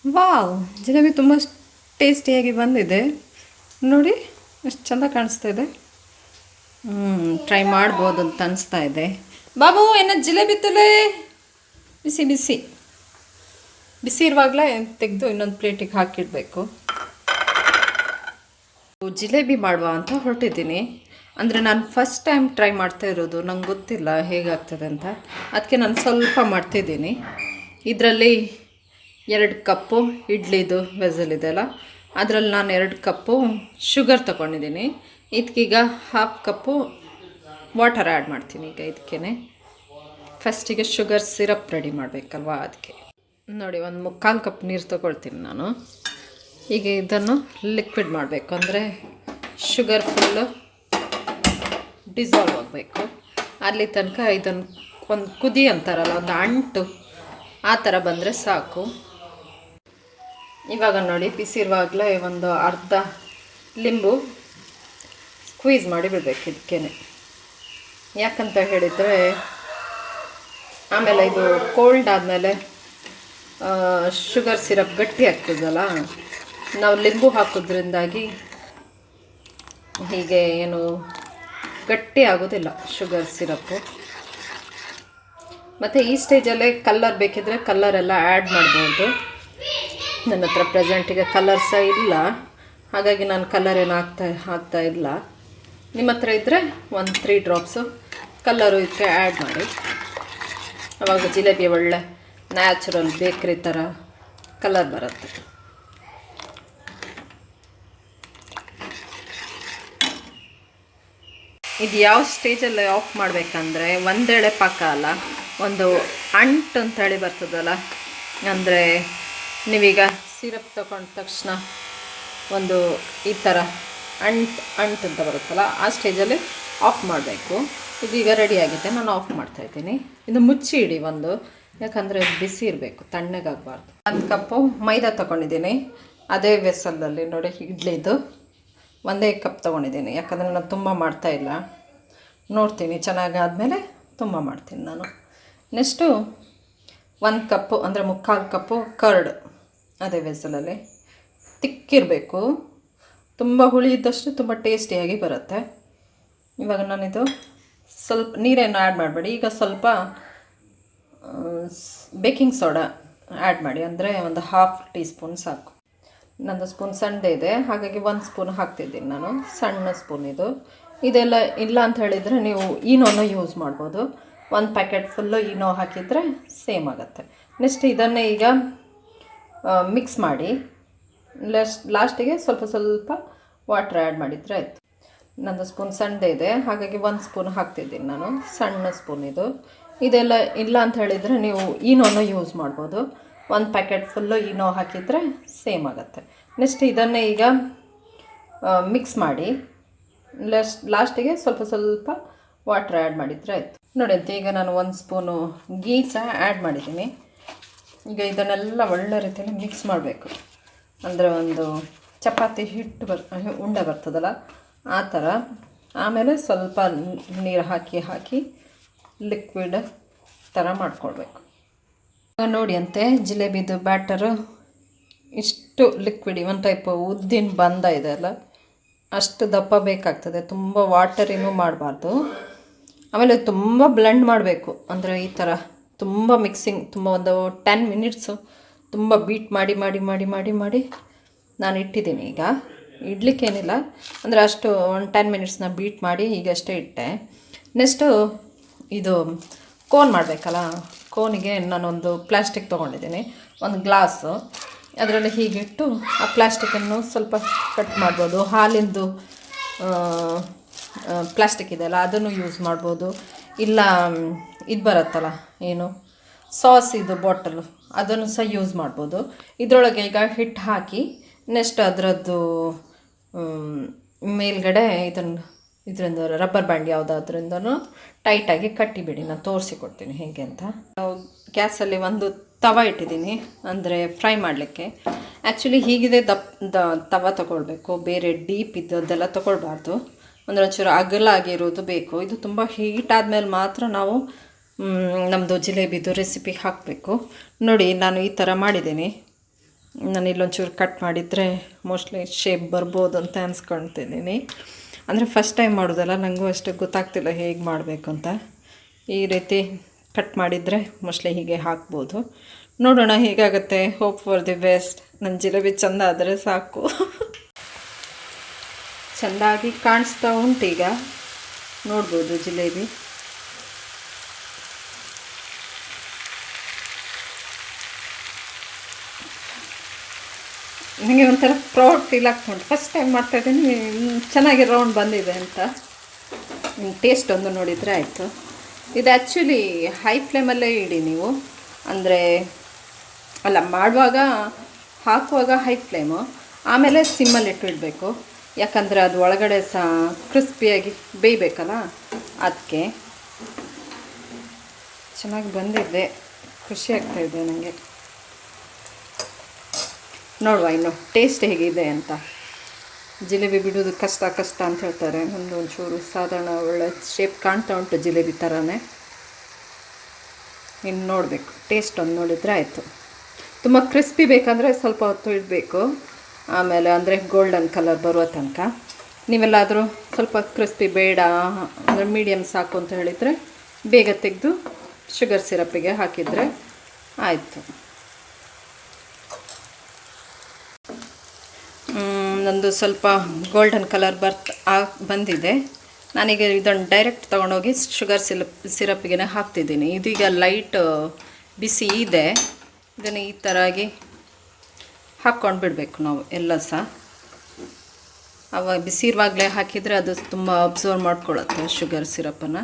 Wow, jalebi ತುಂಬ ಟೇಸ್ಟಿಯಾಗಿ ಬಂದಿದೆ ನೋಡಿ, ಎಷ್ಟು ಚೆಂದ ಕಾಣಿಸ್ತಾ ಇದೆ. ಟ್ರೈ ಮಾಡ್ಬೋದು ಅಂತ ಅನಿಸ್ತಾ ಇದೆ. ಬಾಬು ಏನ ಜಿಲೇಬಿ ತಲೆ ಬಿಸಿ ಬಿಸಿ ಬಿಸಿ ಇರುವಾಗಲೇ ತೆಗೆದು ಇನ್ನೊಂದು ಪ್ಲೇಟಿಗೆ ಹಾಕಿಡಬೇಕು. ಜಿಲೇಬಿ ಮಾಡುವ ಅಂತ ಹೊರಟಿದ್ದೀನಿ. ಅಂದರೆ ನಾನು ಫಸ್ಟ್ ಟೈಮ್ ಟ್ರೈ ಮಾಡ್ತಾ ಇರೋದು, ನಂಗೆ ಗೊತ್ತಿಲ್ಲ ಹೇಗಾಗ್ತದೆ ಅಂತ. ಅದಕ್ಕೆ ನಾನು ಸ್ವಲ್ಪ ಮಾಡ್ತಿದ್ದೀನಿ. ಇದರಲ್ಲಿ 2 ಕಪ್ಪು ಇಡ್ಲಿದು ವೆಸಲ್ ಇದೆಯಲ್ಲ, ಅದರಲ್ಲಿ ನಾನು 2 ಕಪ್ಪು ಶುಗರ್ ತೊಗೊಂಡಿದ್ದೀನಿ. ಇದಕ್ಕೀಗ 1/2 ಕಪ್ಪು ವಾಟರ್ ಆ್ಯಡ್ ಮಾಡ್ತೀನಿ. ಈಗ ಇದಕ್ಕೇ ಫಸ್ಟಿಗೆ ಶುಗರ್ ಸಿರಪ್ ರೆಡಿ ಮಾಡಬೇಕಲ್ವ, ಅದಕ್ಕೆ ನೋಡಿ 1/4 ಕಪ್ ನೀರು ತೊಗೊಳ್ತೀನಿ ನಾನು. ಈಗ ಇದನ್ನು ಲಿಕ್ವಿಡ್ ಮಾಡಬೇಕು, ಅಂದರೆ ಶುಗರ್ ಫುಲ್ಲು ಡಿಸಾಲ್ವ್ ಆಗಬೇಕು. ಅಲ್ಲಿ ತನಕ ಇದನ್ನು ಒಂದು ಕುದಿ ಅಂತಾರಲ್ಲ, ಒಂದು ಅಂಟು ಆ ಥರ ಬಂದರೆ ಸಾಕು. ಇವಾಗ ನೋಡಿ ಬಿಸಿರುವಾಗಲೇ ಒಂದು ಅರ್ಧ ಲಿಂಬು ಸ್ಕ್ವೀಸ್ ಮಾಡಿ ಬಿಡಬೇಕು ಇದಕ್ಕೇ. ಯಾಕಂತ ಹೇಳಿದರೆ ಆಮೇಲೆ ಇದು ಕೋಲ್ಡ್ ಆದಮೇಲೆ ಶುಗರ್ ಸಿರಪ್ ಗಟ್ಟಿ ಆಗ್ತದಲ್ಲ, ನಾವು ಲಿಂಬು ಹಾಕೋದ್ರಿಂದಾಗಿ ಹೀಗೆ ಏನು ಗಟ್ಟಿ ಆಗೋದಿಲ್ಲ ಶುಗರ್ ಸಿರಪ್ಪು. ಮತ್ತು ಈ ಸ್ಟೇಜಲ್ಲೇ ಕಲ್ಲರ್ ಬೇಕಿದ್ದರೆ ಕಲ್ಲರೆಲ್ಲ ಆ್ಯಡ್ ಮಾಡ್ಬೋದು. ನನ್ನ ಹತ್ರ ಪ್ರೆಸೆಂಟಿಗೆ ಕಲರ್ ಸಹ ಇಲ್ಲ, ಹಾಗಾಗಿ ನಾನು ಕಲರ್ ಏನು ಹಾಕ್ತಾ ಇಲ್ಲ. ನಿಮ್ಮ ಹತ್ರ ಇದ್ದರೆ 1-3 ಡ್ರಾಪ್ಸು ಕಲ್ಲರು ಇದಕ್ಕೆ ಆ್ಯಡ್ ಮಾಡಿ. ಆವಾಗ ಜಿಲೇಬಿ ಒಳ್ಳೆ ನ್ಯಾಚುರಲ್ ಬೇಕ್ರಿ ಥರ ಕಲರ್ ಬರುತ್ತೆ. ಇದು ಯಾವ ಸ್ಟೇಜಲ್ಲಿ ಆಫ್ ಮಾಡಬೇಕಂದ್ರೆ, ಒಂದೆಳೆ ಪಾಕ ಅಲ್ಲ, ಒಂದು ಅಂಟು ಅಂತೇಳಿ ಬರ್ತದಲ್ಲ, ಅಂದರೆ ನೀವೀಗ ಸಿರಪ್ ತಗೊಂಡ ತಕ್ಷಣ ಒಂದು ಈ ಥರ ಅಂಟು ಅಂತ ಬರುತ್ತಲ್ಲ, ಆ ಸ್ಟೇಜಲ್ಲಿ ಆಫ್ ಮಾಡಬೇಕು. ಇದೀಗ ರೆಡಿಯಾಗಿದೆ, ನಾನು ಆಫ್ ಮಾಡ್ತಾಯಿದ್ದೀನಿ. ಇದು ಮುಚ್ಚಿ ಇಡಿ ಒಂದು, ಯಾಕಂದರೆ ಬಿಸಿ ಇರಬೇಕು, ತಣ್ಣಗಾಗಬಾರ್ದು. 1 ಕಪ್ಪು ಮೈದಾ ತೊಗೊಂಡಿದ್ದೀನಿ. ಅದೇ ವೆಸಲಲ್ಲಿ ನೋಡಿ ಇಡ್ಲಿದು 1 ಕಪ್ ತೊಗೊಂಡಿದ್ದೀನಿ, ಯಾಕಂದರೆ ನಾನು ತುಂಬ ಮಾಡ್ತಾಯಿಲ್ಲ. ನೋಡ್ತೀನಿ ಚೆನ್ನಾಗಾದಮೇಲೆ ತುಂಬ ಮಾಡ್ತೀನಿ ನಾನು. ನೆಕ್ಸ್ಟು 1 ಕಪ್ಪು ಅಂದರೆ 3/4 ಕಪ್ಪು ಕರ್ಡ್, ಅದೇ ವೆಸಲಲ್ಲಿ ತಿಕ್ಕಿರಬೇಕು. ತುಂಬ ಹುಳಿ ಇದ್ದಷ್ಟು ತುಂಬ ಟೇಸ್ಟಿಯಾಗಿ ಬರುತ್ತೆ. ಇವಾಗ ನಾನಿದು ಸ್ವಲ್ಪ ನೀರೇನು ಆ್ಯಡ್ ಮಾಡಬೇಡಿ. ಈಗ ಸ್ವಲ್ಪ ಬೇಕಿಂಗ್ ಸೋಡಾ ಆ್ಯಡ್ ಮಾಡಿ, ಅಂದರೆ ಒಂದು 1/2 ಟೀ ಸ್ಪೂನ್ ಸಾಕು. ನಂದು ಸ್ಪೂನ್ ಸಣ್ಣದೇ ಇದೆ, ಹಾಗಾಗಿ 1 ಸ್ಪೂನ್ ಹಾಕ್ತಿದ್ದೀನಿ ನಾನು, ಸಣ್ಣ ಸ್ಪೂನ್ ಇದು. ಇದೆಲ್ಲ ಇಲ್ಲ ಅಂತ ಹೇಳಿದರೆ ನೀವು ಈನೋನ ಯೂಸ್ ಮಾಡ್ಬೋದು. 1 ಪ್ಯಾಕೆಟ್ ಫುಲ್ಲು ಈನೋ ಹಾಕಿದರೆ ಸೇಮ್ ಆಗುತ್ತೆ. ನೆಕ್ಸ್ಟ್ ಇದನ್ನೇ ಈಗ ಮಿಕ್ಸ್ ಮಾಡಿ ಲಾಸ್ಟಿಗೆ ಸ್ವಲ್ಪ ಸ್ವಲ್ಪ ವಾಟ್ರ್ ಆ್ಯಡ್ ಮಾಡಿದರೆ ಆಯಿತು. ನಂದು ಸ್ಪೂನ್ ಸಣ್ಣದೇ ಇದೆ, ಹಾಗಾಗಿ 1 ಸ್ಪೂನ್ ಹಾಕ್ತಿದ್ದೀನಿ ನಾನು, ಸಣ್ಣ ಸ್ಪೂನ್ ಇದು. ಇದೆಲ್ಲ ಇಲ್ಲ ಅಂತ ಹೇಳಿದರೆ ನೀವು ಈನೋನ ಯೂಸ್ ಮಾಡ್ಬೋದು. 1 ಪ್ಯಾಕೆಟ್ ಫುಲ್ಲು ಈನೋ ಹಾಕಿದರೆ ಸೇಮ್ ಆಗುತ್ತೆ. ನೆಕ್ಸ್ಟ್ ಇದನ್ನೇ ಈಗ ಮಿಕ್ಸ್ ಮಾಡಿ ಲಾಸ್ಟಿಗೆ ಸ್ವಲ್ಪ ಸ್ವಲ್ಪ ವಾಟ್ರ್ ಆ್ಯಡ್ ಮಾಡಿದರೆ ಆಯಿತು. ನೋಡಿ ಅಂತ ಈಗ ನಾನು 1 ಸ್ಪೂನು ಗೀ ಸಹ ಆ್ಯಡ್ ಮಾಡಿದ್ದೀನಿ. ಈಗ ಇದನ್ನೆಲ್ಲ ಒಳ್ಳೆ ರೀತಿಯಲ್ಲಿ ಮಿಕ್ಸ್ ಮಾಡಬೇಕು, ಅಂದರೆ ಒಂದು ಚಪಾತಿ ಹಿಟ್ಟು ಉಂಡೆ ಬರ್ತದಲ್ಲ ಆ ಥರ. ಆಮೇಲೆ ಸ್ವಲ್ಪ ನೀರು ಹಾಕಿ ಲಿಕ್ವಿಡ್ ಥರ ಮಾಡ್ಕೊಳ್ಬೇಕು. ನೋಡಿ ಅಂತೆ ಜಿಲೇಬಿದು ಬ್ಯಾಟರು ಇಷ್ಟು ಲಿಕ್ವಿಡ್, ಒಂದು ಟೈಪ್ ಉದ್ದಿನ ಬಂದ ಇದೆ ಅಲ್ಲ, ಅಷ್ಟು ದಪ್ಪ ಬೇಕಾಗ್ತದೆ. ತುಂಬ ವಾಟರಿನೂ ಮಾಡಬಾರ್ದು. ಆಮೇಲೆ ತುಂಬ ಬ್ಲೆಂಡ್ ಮಾಡಬೇಕು, ಅಂದರೆ ಈ ಥರ ತುಂಬ ಮಿಕ್ಸಿಂಗ್, ತುಂಬ ಒಂದು 10 ಮಿನಿಟ್ಸು ತುಂಬ ಬೀಟ್ ಮಾಡಿ ಮಾಡಿ ಮಾಡಿ ಮಾಡಿ ಮಾಡಿ ನಾನು ಇಟ್ಟಿದ್ದೀನಿ. ಈಗ ಇಡ್ಲಿಕ್ಕೇನಿಲ್ಲ, ಅಂದರೆ ಅಷ್ಟು ಒಂದು 10 ಮಿನಿಟ್ಸ್ನ ಬೀಟ್ ಮಾಡಿ ಈಗಷ್ಟೇ ಇಟ್ಟೆ. ನೆಕ್ಸ್ಟು ಇದು ಕೋನ್ ಮಾಡಬೇಕಲ್ಲ, ಕೋನಿಗೆ ನಾನೊಂದು ಪ್ಲಾಸ್ಟಿಕ್ ತೊಗೊಂಡಿದ್ದೀನಿ, ಒಂದು ಗ್ಲಾಸು. ಅದರಲ್ಲಿ ಹೀಗಿಟ್ಟು ಆ ಪ್ಲಾಸ್ಟಿಕನ್ನು ಸ್ವಲ್ಪ ಕಟ್ ಮಾಡ್ಬೋದು. ಹಾಲಿಂದು ಪ್ಲಾಸ್ಟಿಕ್ ಇದೆಯಲ್ಲ ಅದನ್ನು ಯೂಸ್ ಮಾಡ್ಬೋದು. ಇಲ್ಲ ಇದು ಬರುತ್ತಲ್ಲ ಏನು ಸಾಸ್ ಇದು ಬಾಟಲು, ಅದನ್ನು ಸಹ ಯೂಸ್ ಮಾಡ್ಬೋದು. ಇದರೊಳಗೆ ಈಗ ಹಿಟ್ಟು ಹಾಕಿ ನೆಕ್ಸ್ಟ್ ಅದರದ್ದು ಮೇಲ್ಗಡೆ ಇದರಿಂದ ರಬ್ಬರ್ ಬ್ಯಾಂಡ್ ಯಾವುದಾದ್ರಿಂದನೂ ಟೈಟಾಗಿ ಕಟ್ಟಿಬಿಡಿ. ನಾನು ತೋರಿಸಿಕೊಡ್ತೀನಿ ಹೇಗೆ ಅಂತ. ಗ್ಯಾಸಲ್ಲಿ ಒಂದು ತವ ಇಟ್ಟಿದ್ದೀನಿ, ಅಂದರೆ ಫ್ರೈ ಮಾಡಲಿಕ್ಕೆ. ಆ್ಯಕ್ಚುಲಿ ಹೀಗಿದೆ ತವ ತೊಗೊಳ್ಬೇಕು, ಬೇರೆ ಡೀಪ್ ಇದ್ದದ್ದೆಲ್ಲ ತೊಗೊಳ್ಬಾರ್ದು. ಅಂದರೆ ಒಂಚೂರು ಅಗಲಾಗಿರೋದು ಬೇಕು. ಇದು ತುಂಬ ಹೀಟ್ ಆದಮೇಲೆ ಮಾತ್ರ ನಾವು ನಮ್ಮದು ಜಿಲೇಬಿದು ರೆಸಿಪಿ ಹಾಕಬೇಕು. ನೋಡಿ ನಾನು ಈ ಥರ ಮಾಡಿದ್ದೀನಿ. ನಾನು ಇಲ್ಲೊಂಚೂರು ಕಟ್ ಮಾಡಿದರೆ ಮೋಸ್ಟ್ಲಿ ಶೇಪ್ ಬರ್ಬೋದು ಅಂತ ಅನ್ಸ್ಕೊಳ್ತಿದ್ದೀನಿ. ಅಂದರೆ ಫಸ್ಟ್ ಟೈಮ್ ಮಾಡೋದಲ್ಲ, ನನಗೂ ಅಷ್ಟು ಗೊತ್ತಾಗ್ತಿಲ್ಲ ಹೇಗೆ ಮಾಡಬೇಕು ಅಂತ. ಈ ರೀತಿ ಕಟ್ ಮಾಡಿದರೆ ಮೋಸ್ಟ್ಲಿ ಹೀಗೆ ಹಾಕ್ಬೋದು. ನೋಡೋಣ ಹೇಗಾಗುತ್ತೆ. Hope for the best. ನನ್ನ ಜಿಲೇಬಿ ಚೆಂದ ಆದರೆ ಸಾಕು. ಚೆಂದಾಗಿ ಕಾಣಿಸ್ತಾ ಉಂಟು ಈಗ, ನೋಡ್ಬೋದು ಜಿಲೇಬಿ. ನನಗೆ ಒಂಥರ ಪ್ರೌಡ್ ಫೀಲ್ ಆಗ್ತುಂಟು. ಫಸ್ಟ್ ಟೈಮ್ ಮಾಡ್ತಾಯಿದ್ದೀನಿ, ಚೆನ್ನಾಗಿ ರೌಂಡ್ ಬಂದಿದೆ ಅಂತ. ಟೇಸ್ಟ್ ಒಂದು ನೋಡಿದರೆ ಆಯಿತು. ಇದು ಆ್ಯಕ್ಚುಲಿ ಹೈ ಫ್ಲೇಮಲ್ಲೇ ಇಡಿ ನೀವು, ಅಂದರೆ ಅಲ್ಲ ಮಾಡುವಾಗ ಹಾಕುವಾಗ ಹೈ ಫ್ಲೇಮು, ಆಮೇಲೆ ಸಿಮ್ಮಲ್ಲಿ ಇಡಬೇಕು. ಯಾಕಂದರೆ ಅದು ಒಳಗಡೆ ಸಹ ಕ್ರಿಸ್ಪಿಯಾಗಿ ಬೇಯಬೇಕಲ್ಲ, ಅದಕ್ಕೆ. ಚೆನ್ನಾಗಿ ಬಂದಿದೆ, ಖುಷಿ ಆಗ್ತಾಯಿದೆ ನನಗೆ. ನೋಡುವ ಇನ್ನು ಟೇಸ್ಟ್ ಹೇಗಿದೆ ಅಂತ. ಜಿಲೇಬಿ ಬಿಡೋದು ಕಷ್ಟ ಅಂತ ಹೇಳ್ತಾರೆ. ಒಂಚೂರು ಸಾಧಾರಣ ಒಳ್ಳೆ ಶೇಪ್ ಕಾಣ್ತಾ ಉಂಟು ಜಿಲೇಬಿ ಥರನೇ. ಇನ್ನು ನೋಡಬೇಕು, ಟೇಸ್ಟ್ ಒಂದು ನೋಡಿದರೆ ಆಯಿತು. ತುಂಬ ಕ್ರಿಸ್ಪಿ ಬೇಕಂದರೆ ಸ್ವಲ್ಪ ಹೊತ್ತು ಇಡಬೇಕು, ಆಮೇಲೆ ಅಂದರೆ ಗೋಲ್ಡನ್ ಕಲರ್ ಬರುವ ತನಕ. ನೀವೆಲ್ಲಾದರೂ ಸ್ವಲ್ಪ ಕ್ರಿಸ್ಪಿ ಬೇಡ ಅಂದರೆ ಮೀಡಿಯಮ್ ಸಾಕು ಅಂತ ಹೇಳಿದರೆ ಬೇಗ ತೆಗೆದು ಶುಗರ್ ಸಿರಪ್ಪಿಗೆ ಹಾಕಿದರೆ ಆಯಿತು. ನಂದು ಸ್ವಲ್ಪ ಗೋಲ್ಡನ್ ಕಲರ್ ಬಂದಿದೆ. ನಾನೀಗ ಇದನ್ನು ಡೈರೆಕ್ಟ್ ತೊಗೊಂಡೋಗಿ ಶುಗರ್ ಸಿರಪ್ಪಿಗೆ ಹಾಕ್ತಿದ್ದೀನಿ. ಇದೀಗ ಲೈಟ್ ಬಿಸಿ ಇದೆ. ಇದನ್ನು ಈ ಥರಾಗಿ ಹಾಕ್ಕೊಂಡು ಬಿಡಬೇಕು ನಾವು ಎಲ್ಲ ಸಹ. ಅವಾಗ ಬಿಸಿ ಇರುವಾಗಲೇ ಹಾಕಿದರೆ ಅದು ತುಂಬ ಅಬ್ಸರ್ವ್ ಮಾಡ್ಕೊಳ್ಳುತ್ತೆ ಶುಗರ್ ಸಿರಪ್ಪನ್ನು.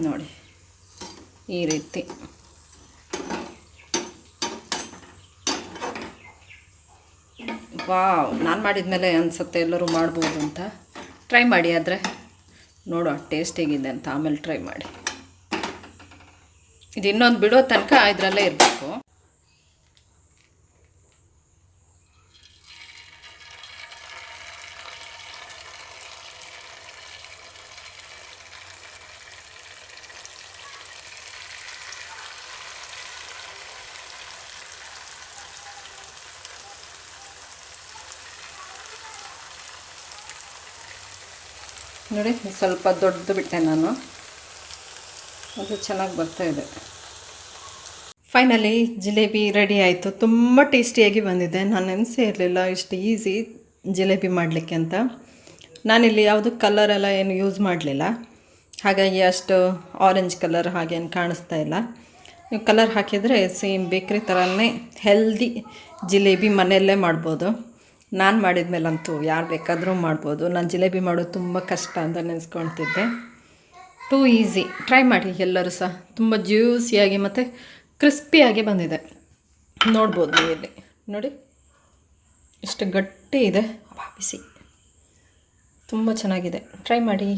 ನೋಡಿ ಈ ರೀತಿ. ವಾವ್, ನಾನು ಮಾಡಿದ ಮೇಲೆ ಅನಿಸುತ್ತೆ ಎಲ್ಲರೂ ಮಾಡ್ಬೋದು ಅಂತ. ಟ್ರೈ ಮಾಡಿ, ಆದರೆ ನೋಡೋ ಟೇಸ್ಟ್ ಹೇಗಿದೆ ಅಂತ ಆಮೇಲೆ ಟ್ರೈ ಮಾಡಿ. ಇದು ಇನ್ನೊಂದು ಬಿಡೋ ತನಕ ಇದರಲ್ಲೇ ಇರಬೇಕು. ನೋಡಿ ಸ್ವಲ್ಪ ದೊಡ್ಡದು ಬಿಟ್ಟೆ ನಾನು, ಅದು ಚೆನ್ನಾಗಿ ಬರ್ತಾಯಿದೆ. ಫೈನಲಿ ಜಿಲೇಬಿ ರೆಡಿ ಆಯಿತು. ತುಂಬ ಟೇಸ್ಟಿಯಾಗಿ ಬಂದಿದೆ. ನಾನು ನೆನೆಸೇ ಇರಲಿಲ್ಲ ಇಷ್ಟು ಈಸಿ ಜಿಲೇಬಿ ಮಾಡಲಿಕ್ಕೆ ಅಂತ. ನಾನಿಲ್ಲಿ ಯಾವುದು ಕಲರೆಲ್ಲ ಏನು ಯೂಸ್ ಮಾಡಲಿಲ್ಲ, ಹಾಗಾಗಿ ಅಷ್ಟು ಆರೆಂಜ್ ಕಲರ್ ಹಾಗೇನು ಕಾಣಿಸ್ತಾ ಇಲ್ಲ. ನೀವು ಕಲರ್ ಹಾಕಿದರೆ ಸೇಮ್ ಬೇಕ್ರಿ ಥರನೇ ಹೆಲ್ದಿ ಜಿಲೇಬಿ ಮನೆಯಲ್ಲೇ ಮಾಡ್ಬೋದು. ನಾನು ಮಾಡಿದ ಮೇಲಂತೂ ಯಾರು ಬೇಕಾದರೂ ಮಾಡ್ಬೋದು. ನಾನು ಜಿಲೇಬಿ ಮಾಡೋದು ತುಂಬ ಕಷ್ಟ ಅಂತ ನೆನೆಸ್ಕೊಳ್ತಿದ್ದೆ. Two easy. ಟ್ರೈ ಮಾಡಿ ಎಲ್ಲರೂ ಸಹ. ತುಂಬ ಜ್ಯೂಸಿಯಾಗಿ ಮತ್ತು ಕ್ರಿಸ್ಪಿಯಾಗಿ ಬಂದಿದೆ. ನೋಡ್ಬೋದು ನೀವು ಇಲ್ಲಿ ನೋಡಿ, ಇಷ್ಟು ಗಟ್ಟಿ ಇದೆ. ಬಿಸಿ ತುಂಬ ಚೆನ್ನಾಗಿದೆ. ಟ್ರೈ ಮಾಡಿ.